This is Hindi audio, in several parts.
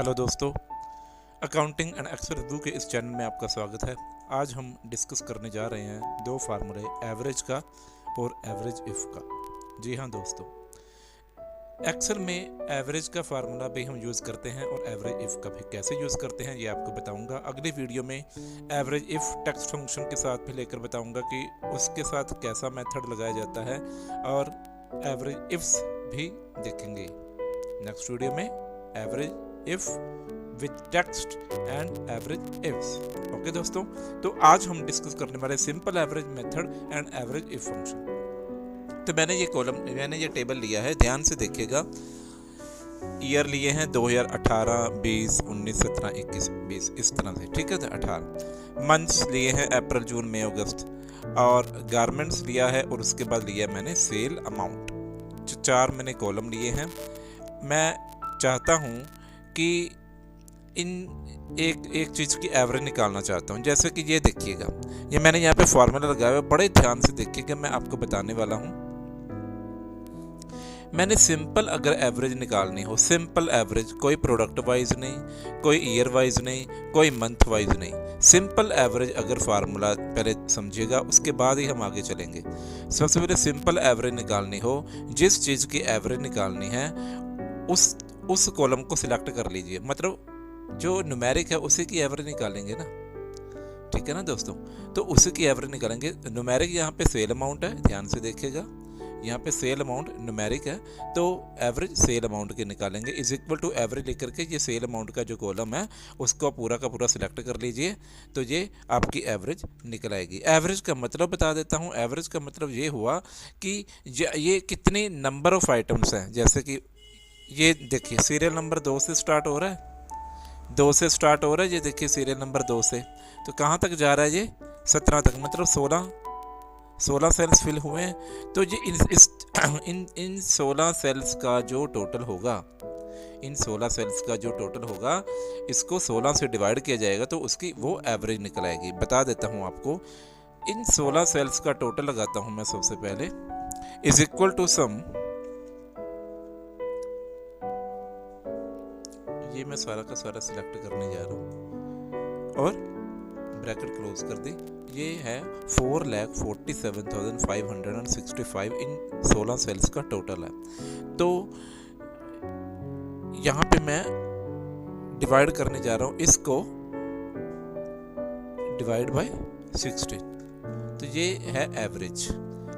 हेलो दोस्तों, अकाउंटिंग एंड एक्सेल रिव्यू के इस चैनल में आपका स्वागत है। आज हम डिस्कस करने जा रहे हैं दो फार्मूले, एवरेज का और एवरेज इफ़ का। जी हाँ दोस्तों, एक्सेल में एवरेज का फार्मूला भी हम यूज़ करते हैं और एवरेज इफ़ का भी कैसे यूज़ करते हैं ये आपको बताऊंगा। अगली वीडियो में एवरेज इफ़ टेक्स्ट फंक्शन के साथ भी लेकर बताऊंगा कि उसके साथ कैसा मेथड लगाया जाता है, और एवरेज इफ्स भी देखेंगे नेक्स्ट वीडियो में। Average if with text and average ifs. Okay दोस्तों, तो आज हम डिस्कस करने वाले simple average method and average if function. तो मैंने ये टेबल लिया है, ध्यान से देखिएगा। ईयर लिए हैं 2018, 20, 19, 17, 21, 20, इस तरह से, ठीक है। 18 मंथ्स लिए हैं, अप्रैल, जून, मई, अगस्त, और गारमेंट्स लिया है, और उसके बाद लिया मैंने सेल अमाउंट। जो 4 मैंने कॉलम लिए हैं। मैं चाहता हूँ कि एक चीज़ की एवरेज निकालना चाहता हूँ। जैसे कि ये देखिएगा, ये मैंने यहाँ पे फॉर्मूला लगाया हुआ, बड़े ध्यान से देखिएगा, मैं आपको बताने वाला हूँ। मैंने सिंपल अगर एवरेज निकालनी हो, सिंपल एवरेज, कोई प्रोडक्ट वाइज नहीं, कोई ईयर वाइज नहीं, कोई मंथ वाइज नहीं, सिंपल एवरेज अगर फार्मूला पहले समझिएगा, उसके बाद ही हम आगे चलेंगे। सबसे पहले सिंपल एवरेज निकालनी हो, जिस चीज़ की एवरेज निकालनी है उस कॉलम को सिलेक्ट कर लीजिए। मतलब जो न्यूमेरिक है उसी की एवरेज निकालेंगे ना, ठीक है ना दोस्तों। तो उसी की एवरेज निकालेंगे। न्यूमेरिक यहाँ पे सेल अमाउंट है, ध्यान से देखिएगा, यहाँ पे सेल अमाउंट न्यूमेरिक है, तो एवरेज सेल अमाउंट के निकालेंगे। इज इक्वल टू एवरेज लेकर के ये सेल अमाउंट का जो कॉलम है उसको पूरा का पूरा सिलेक्ट कर लीजिए, तो ये आपकी एवरेज निकल आएगी। एवरेज का मतलब बता देता हूँ। एवरेज का मतलब ये हुआ कि ये कितने नंबर ऑफ आइटम्स हैं। जैसे कि ये देखिए, सीरियल नंबर 2 से स्टार्ट हो रहा है, 2 से स्टार्ट हो रहा है। ये देखिए सीरियल नंबर 2 से, तो कहाँ तक जा रहा है ये 17 तक, मतलब 16 सेल्स फिल हुए हैं। तो ये इन 16 सेल्स का जो टोटल होगा, इन 16 सेल्स का जो टोटल होगा, इसको 16 से डिवाइड किया जाएगा, तो उसकी वो एवरेज निकल आएगी। बता देता हूँ आपको, इन 16 सेल्स का टोटल लगाता हूँ मैं सबसे पहले, इज इक्वल टू सम, ये मैं सारा का सारा सिलेक्ट करने जा रहा हूँ और ब्रैकेट क्लोज कर दी। ये है 4,47,565 इन 16 सेल्स का टोटल है। तो यहाँ पे मैं डिवाइड करने जा रहा हूँ, इसको डिवाइड बाय 16, तो ये है एवरेज।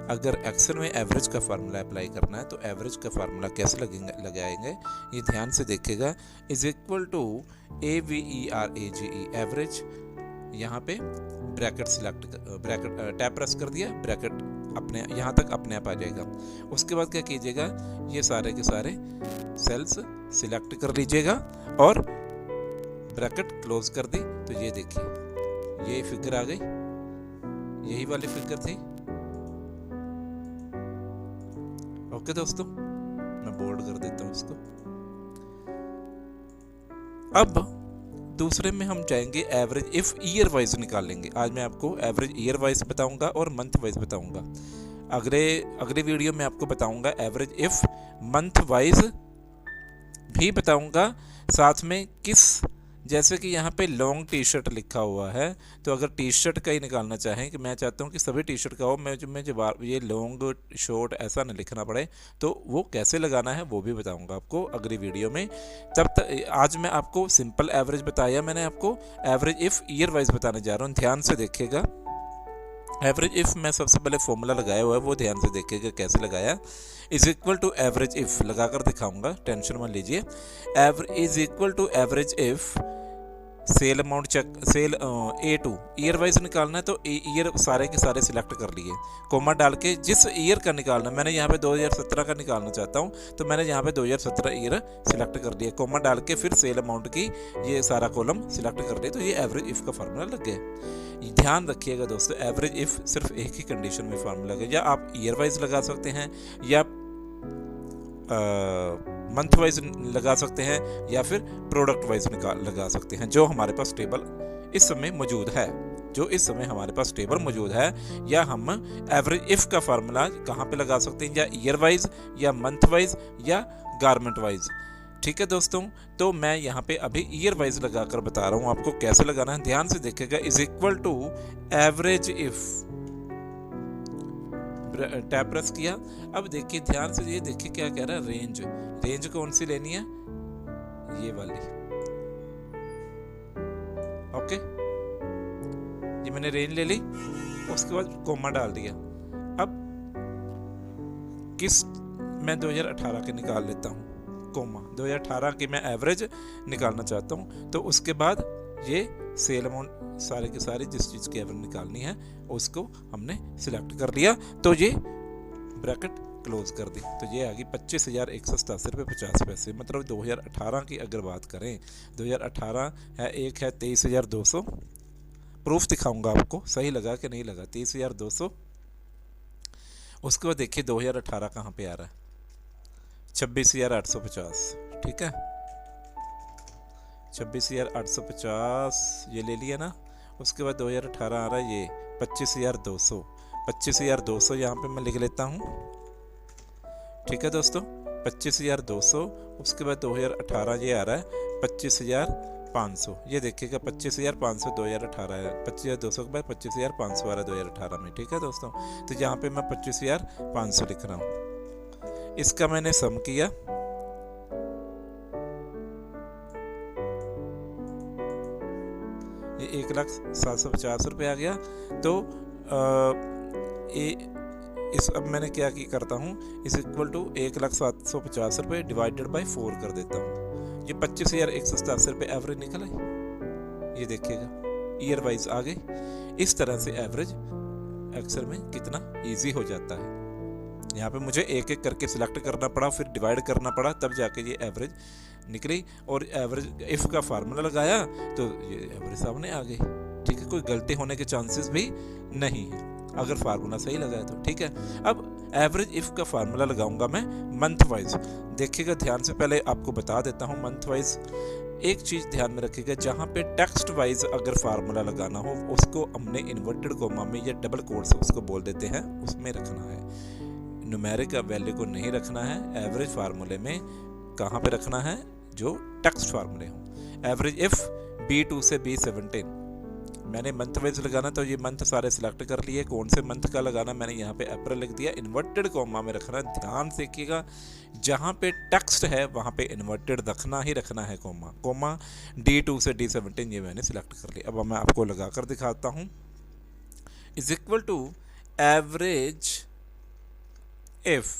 अगर एक्सेल में एवरेज का फार्मूला अप्लाई करना है तो एवरेज का फार्मूला कैसे लगाएंगे, ये ध्यान से देखिएगा। Is equal to AVERAGE, average. यहाँ पे ब्रैकेट टैप प्रेस कर दिया, ब्रैकेट अपने यहाँ तक अपने आप आ जाएगा। उसके बाद क्या कीजिएगा, ये सारे के सारे सेल्स सिलेक्ट कर लीजिएगा और ब्रैकेट क्लोज कर दी। तो ये देखिए, ये फिगर आ गई, यही वाली फिगर थी। ओके दोस्तों, मैं बोल्ड कर देता हूँ इसको। अब दूसरे में हम जाएंगे एवरेज इफ ईयर वाइज निकालेंगे। आज मैं आपको एवरेज ईयर वाइज बताऊंगा और मंथ वाइज बताऊंगा। अगले वीडियो में आपको बताऊंगा एवरेज इफ मंथ वाइज भी बताऊंगा, साथ में किस, जैसे कि यहाँ पे लॉन्ग टी शर्ट लिखा हुआ है, तो अगर टी शर्ट का ही निकालना चाहें, कि मैं चाहता हूँ कि सभी टी शर्ट का हो, मैं जो ये लॉन्ग शॉर्ट ऐसा नहीं लिखना पड़े, तो वो कैसे लगाना है वो भी बताऊँगा आपको अगली वीडियो में। तब तक आज मैं आपको सिंपल एवरेज बताया, मैंने आपको एवरेज इफ़ ईयर वाइज बताने जा रहा हूँ। ध्यान से देखिएगा, एवरेज इफ़ मैं सबसे पहले फॉर्मूला लगाया हुआ है, वो ध्यान से देखिएगा कैसे लगाया। Is equal to average if लगा कर दिखाऊंगा, टेंशन मत लीजिए। Is equal to average if sell amount check, sell A2 year wise निकालना है, तो ईयर सारे के सारे सिलेक्ट कर लिए, कोमा डाल के जिस ईयर का निकालना, मैंने यहाँ पे 2017 का निकालना चाहता हूँ, तो मैंने यहाँ पे 2017 ईयर सिलेक्ट कर लिया, कोमा डाल के फिर सेल अमाउंट की ये सारा कॉलम सिलेक्ट कर लिया, तो ये एवरेज इफ़ का फार्मूला लग गया। ध्यान रखिएगा दोस्तों, एवरेज इफ़ सिर्फ एक ही कंडीशन में फार्मूला लगे, या आप ईयर वाइज लगा सकते हैं, या मंथ वाइज लगा सकते हैं, या फिर प्रोडक्ट वाइज लगा सकते हैं, जो हमारे पास टेबल इस समय मौजूद है, हमारे पास टेबल मौजूद है। या हम एवरेज इफ़ का फार्मूला कहाँ पे लगा सकते हैं, या ईयर वाइज, या मंथ वाइज, या गारमेंट वाइज। ठीक है दोस्तों, तो मैं यहाँ पे अभी ईयर वाइज लगा कर बता रहा हूँ आपको कैसे लगाना है। ध्यान से देखिएगा, is equal to average if, tab press किया। अब देखिए ध्यान से, ये देखिए क्या कह रहा है, रेंज। रेंज कौन सी लेनी है, ये वाली। ओके, ये मैंने रेंज ले ली, उसके बाद कोमा डाल दिया। अब किस, मैं 2018 के निकाल लेता हूँ, कोमा 2018 की मैं एवरेज निकालना चाहता हूँ। तो उसके बाद ये सेल अमाउंट सारे के सारे जिस चीज़ की एवरेज निकालनी है उसको हमने सिलेक्ट कर लिया, तो ये ब्रैकेट क्लोज कर दी। तो ये आ गई 25,187.50। मतलब 2018 की अगर बात करें, 2018 है, एक है 23,200। प्रूफ दिखाऊंगा आपको सही लगा कि नहीं लगा। 23,200। उसके बाद देखिए 2018 कहाँ पे आ रहा है, 26,850। ठीक है, 26,850 ये ले लिया ना। उसके बाद 2018 आ रहा है ये 25,200। 25,200 यहाँ पे मैं लिख लेता हूँ। ठीक है दोस्तों, 25,200। उसके बाद 2018 ये आ रहा है 25,500। ये देखिएगा 25,500 2018 है, 25,200 के बाद 25,500 आ रहा है 2018 में। ठीक है दोस्तों, तो यहाँ पे मैं 25,500 लिख रहा हूँ। इसका मैंने सम किया, ये 1,750 रुपये आ गया। तो इस अब मैंने क्या की करता हूँ, इस इक्वल टू 1,750 रुपये डिवाइडेड बाई 4 कर देता हूँ। ये 25,187 रुपये एवरेज निकला है, ये देखिएगा ईयर वाइज आ गई। इस तरह से एवरेज एक्सेल में कितना इजी हो जाता है। यहाँ पे मुझे एक एक करके सिलेक्ट करना पड़ा, फिर डिवाइड करना पड़ा, तब जाके ये एवरेज निकली। और एवरेज इफ़ का फार्मूला लगाया तो ये एवरेज सामने आ गई। ठीक है, कोई गलती होने के चांसेस भी नहीं है अगर फार्मूला सही लगाया तो। ठीक है, अब एवरेज इफ़ का फार्मूला लगाऊंगा मैं मंथ वाइज। देखिएगा ध्यान से, पहले आपको बता देता हूँ मंथ वाइज। एक चीज़ ध्यान में रखिएगा, जहाँ पे टेक्स्ट वाइज अगर फार्मूला लगाना हो उसको हमने इन्वर्टेड कोमा में या डबल कोट्स उसको बोल देते हैं, उसमें रखना है। न्यूमेरिक वैल्यू को नहीं रखना है। एवरेज फार्मूले में कहाँ पे रखना है, जो टेक्स्ट फार्मूले हों। एवरेज इफ B2 से B17, मैंने मंथ वाइज लगाना, तो ये मंथ सारे सिलेक्ट कर लिए। कौन से मंथ का लगाना, मैंने यहाँ पे अप्रैल लिख दिया। इन्वर्टेड कोमा में रखना, ध्यान से देखिएगा, जहाँ पे टेक्स्ट है वहाँ पे इन्वर्टेड रखना ही रखना है कोमा। कोमा D2 से D17 ये मैंने सिलेक्ट कर लिया। अब मैं आपको लगा कर दिखाता हूँ। Is equal to average if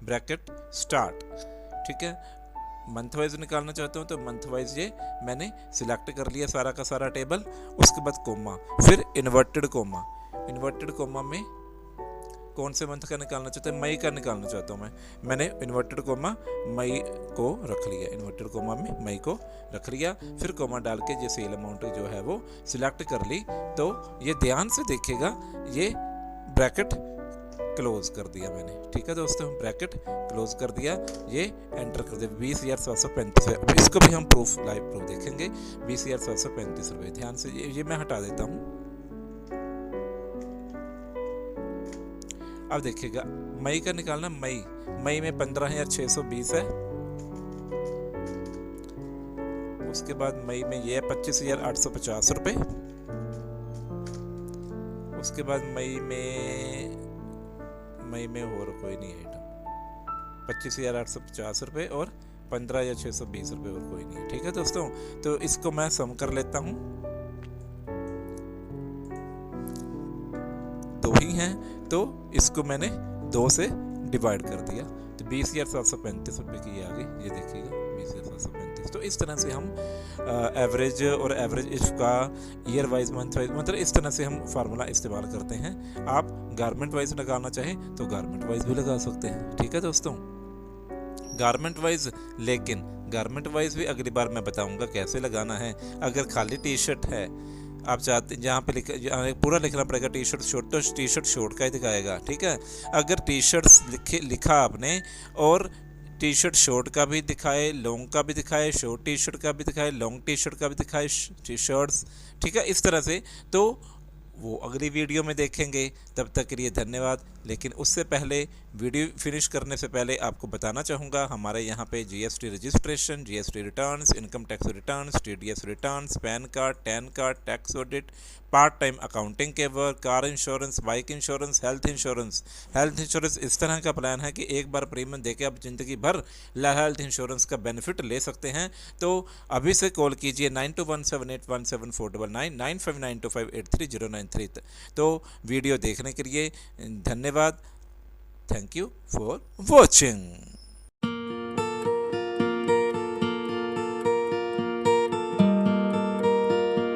bracket start. ठीक है, मंथ वाइज निकालना चाहता हूँ तो मंथ वाइज ये मैंने सिलेक्ट कर लिया सारा का सारा टेबल। उसके बाद कोमा, फिर इन्वर्टेड कोमा। इन्वर्टेड कोमा में कौन से मंथ का निकालना चाहते हैं, मई का निकालना चाहता हूँ मैंने इन्वर्टेड कोमा मई को रख लिया। इन्वर्टेड कोमा में मई को रख लिया, फिर कोमा डाल के ये सेल अमाउंट जो है वो सिलेक्ट कर ली। तो ये ध्यान से देखिएगा, ये ब्रैकेट क्लोज कर दिया मैंने। ठीक है दोस्तों, ब्रैकेट क्लोज कर दिया, ये एंटर कर दिया। 20,735 है। इसको भी हम प्रूफ, लाइव प्रूफ देखेंगे। 20,735 रुपये। ध्यान से ये मैं हटा देता हूँ। अब देखिएगा मई का निकालना, मई में 15,620 है। उसके बाद मई में ये है 25,850 रुपये। उसके बाद मई में और कोई नहीं आइटम, 25,850 रुपये और 15,620 रुपये और कोई नहीं है। ठीक है दोस्तों, तो इसको मैं सम कर लेता हूँ। दो ही हैं तो इसको मैंने 2 से डिवाइड कर दिया, तो 20,735 रुपये की आ गई। ये देखिएगा 20,735। तो इस तरह से हम एवरेज और एवरेज इफ का ईयर वाइज, मंथ वाइज, मतलब इस तरह से हम फार्मूला इस्तेमाल करते हैं। आप गारमेंट वाइज लगाना चाहें तो गारमेंट वाइज भी लगा सकते हैं। ठीक है दोस्तों, गारमेंट वाइज, लेकिन गारमेंट वाइज भी अगली बार मैं बताऊंगा कैसे लगाना है। अगर खाली टी शर्ट है, आप चाहते जहाँ पे पूरा लिखना पड़ेगा टी शर्ट शॉर्ट, तो टी शर्ट शॉर्ट का ही दिखाएगा। ठीक है, अगर टी शर्ट लिखा आपने और टी शर्ट शॉर्ट का भी दिखाए, लॉन्ग का भी दिखाए, शॉर्ट टी शर्ट का भी दिखाए, लॉन्ग टी शर्ट का भी दिखाए, टी शर्ट्स, ठीक है, इस तरह से, तो वो अगली वीडियो में देखेंगे। तब तक के लिए धन्यवाद। लेकिन उससे पहले, वीडियो फिनिश करने से पहले आपको बताना चाहूँगा, हमारे यहाँ पे GST registration, GST returns, income tax returns, TDS returns, PAN card, TAN card, tax audit, part time accounting के work, car insurance, bike insurance, health insurance. Health insurance इस तरह का प्लान है कि एक बार प्रीमियम देके आप ज़िंदगी भर हेल्थ इंश्योरेंस का बेनिफिट ले सकते हैं। तो अभी से कॉल कीजिए 9217817499, 9592583093। तो वीडियो देखने के लिए धन्यवाद। Thank you for watching.